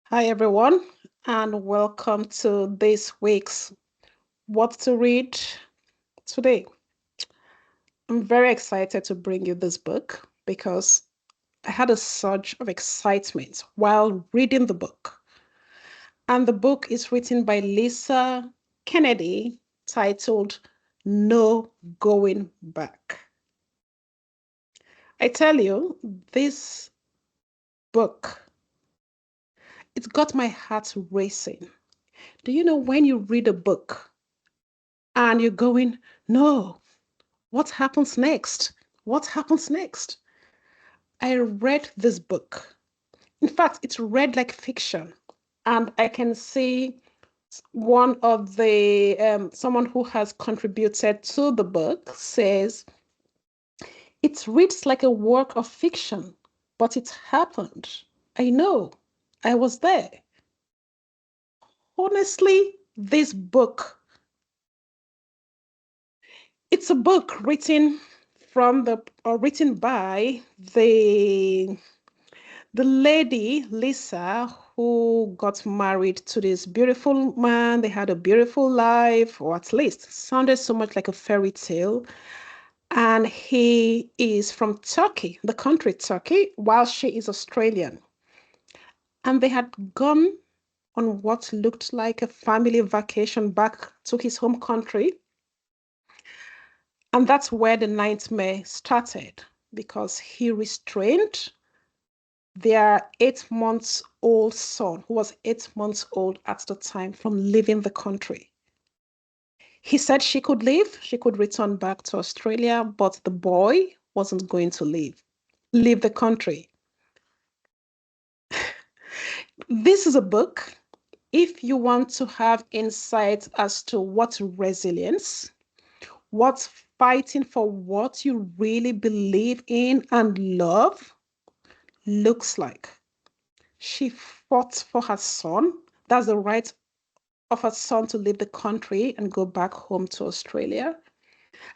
Hi, everyone, and welcome to this week's What to Read Today. I'm very excited to bring you this book because I had a surge of excitement while reading the book. And the book is written by Lisa Kennedy, titled No Going Back. I tell you, this book, it got my heart racing. Do you know when you read a book and you're going, no, what happens next? What happens next? I read this book. In fact, it's read like fiction. And I can see one of the, someone who has contributed to the book says, it reads like a work of fiction, but it happened. I know. I was there. Honestly, this book, it's a book written from the, or written by the lady, Lisa, who got married to this beautiful man. They had a beautiful life, or at least sounded so much like a fairy tale. And he is from Turkey, the country Turkey, while she is Australian. And they had gone on what looked like a family vacation back to his home country. And that's where the nightmare started because he restrained their 8 months old son, who was 8 months old at the time, from leaving the country. He said she could leave, she could return back to Australia, but the boy wasn't going to leave the country. This is a book. If you want to have insight as to what resilience, what fighting for what you really believe in and love looks like. She fought for her son. That's the right of her son to leave the country and go back home to Australia,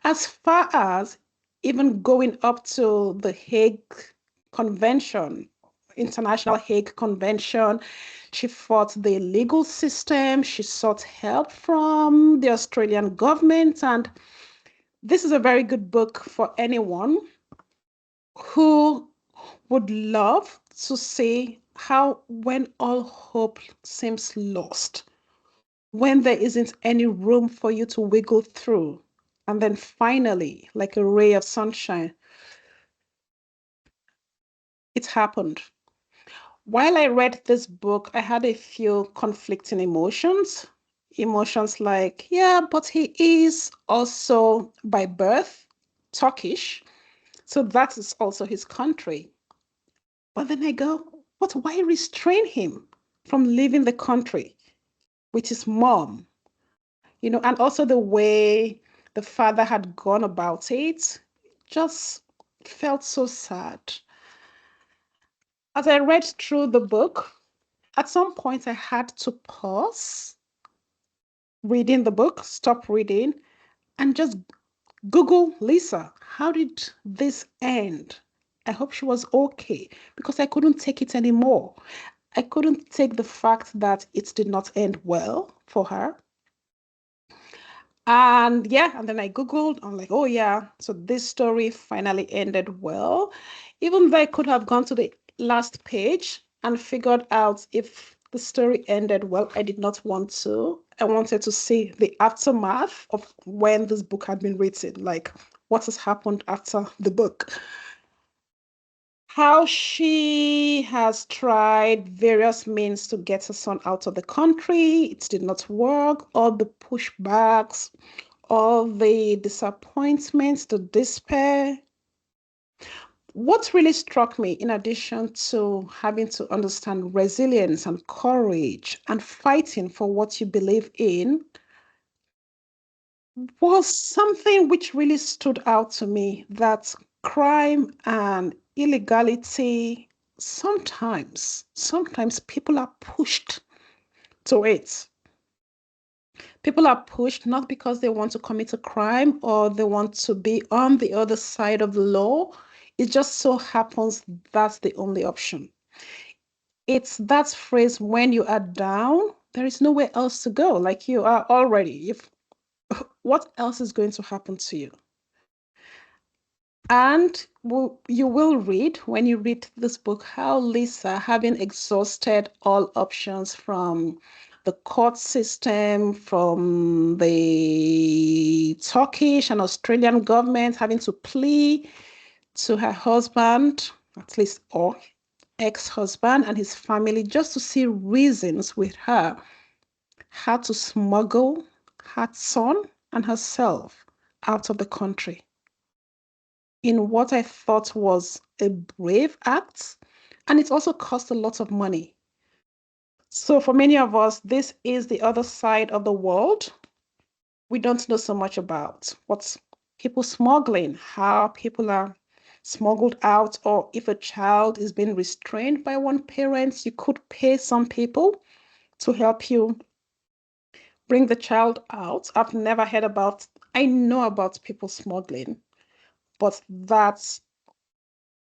as far as even going up to the Hague Convention, International Hague Convention. She fought the legal system. She sought help from the Australian government. And this is a very good book for anyone who would love to see how, when all hope seems lost, when there isn't any room for you to wiggle through. And then finally, like a ray of sunshine, it happened. While I read this book, I had a few conflicting emotions. Emotions like, yeah, but he is also by birth Turkish. So that is also his country. But then I go, but why restrain him from leaving the country with his mom? And also the way the father had gone about it just felt so sad. As I read through the book, at some point I had to pause reading the book, stop reading, and just Google Lisa. How did this end? I hope she was okay because I couldn't take it anymore. I couldn't take the fact that it did not end well for her. And yeah, and then I Googled, I'm like, oh yeah, so this story finally ended well. Even though I could have gone to the last page and figured out if the story ended well, I did not want to. I wanted to see the aftermath of when this book had been written, like what has happened after the book. How she has tried various means to get her son out of the country. It did not work. All the pushbacks, all the disappointments, the despair. What really struck me, in addition to having to understand resilience and courage and fighting for what you believe in, was something which really stood out to me, that crime and illegality, sometimes people are pushed to it. People are pushed not because they want to commit a crime or they want to be on the other side of the law. It just so happens that's the only option. It's that phrase, when you are down, there is nowhere else to go. Like you are already, if what else is going to happen to you? And you will read, when you read this book, how Lisa, having exhausted all options from the court system, from the Turkish and Australian government, having to plea to her husband, at least, or ex-husband and his family, just to see reasons with her, had to smuggle her son and herself out of the country in what I thought was a brave act. And it also cost a lot of money. So for many of us, this is the other side of the world. We don't know so much about what's people smuggling, how people are smuggled out, or if a child is being restrained by one parent, you could pay some people to help you bring the child out. I've never heard about, I know about people smuggling, but that's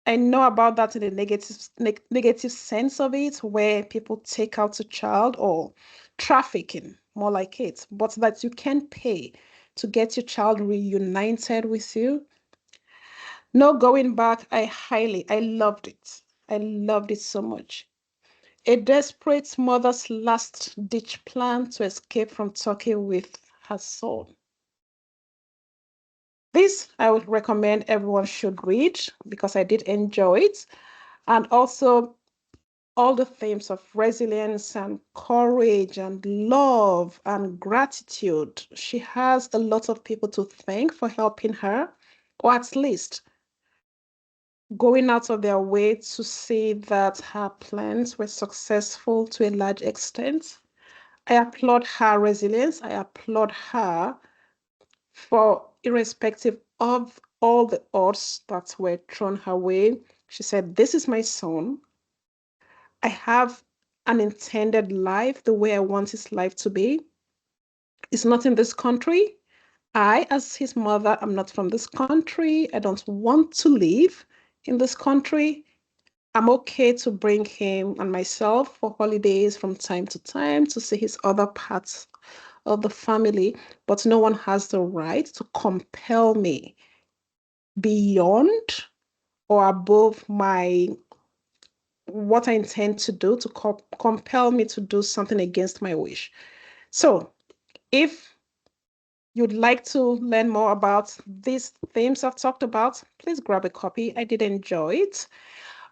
I know about that in a negative sense of it, where people take out a child, or trafficking, more like it, but that you can pay to get your child reunited with you. No going back. I loved it. I loved it so much. A desperate mother's last ditch plan to escape from Turkey with her son. This I would recommend everyone should read because I did enjoy it. And also all the themes of resilience and courage and love and gratitude. She has a lot of people to thank for helping her, or at least going out of their way to see that her plans were successful to a large extent. I applaud her resilience. I applaud her for, irrespective of all the odds that were thrown her way, she said, "This is my son. I have an intended life the way I want his life to be. It's not in this country. I, as his mother, am not from this country. I don't want to live in this country. I'm okay to bring him and myself for holidays from time to time to see his other parts of the family, but no one has the right to compel me beyond or above my what I intend to do, to compel me to do something against my wish." So if you'd like to learn more about these themes I've talked about, please grab a copy. I did enjoy it.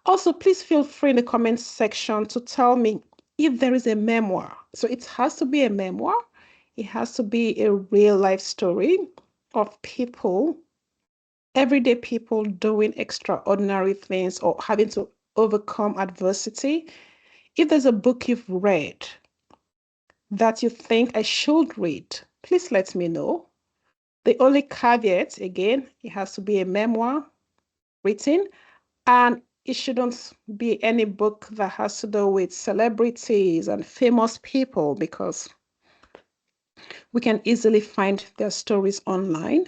Also, please feel free in the comments section to tell me if there is a memoir. So it has to be a memoir. It has to be a real life story of people, everyday people doing extraordinary things or having to overcome adversity. If there's a book you've read that you think I should read, please let me know. The only caveat, again, it has to be a memoir written, and it shouldn't be any book that has to do with celebrities and famous people, because we can easily find their stories online.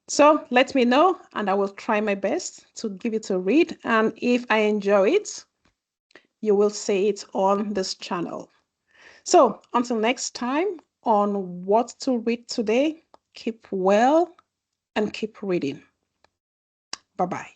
So let me know, and I will try my best to give it a read. And if I enjoy it, you will see it on this channel. So until next time on What to Read Today, keep well and keep reading. Bye-bye.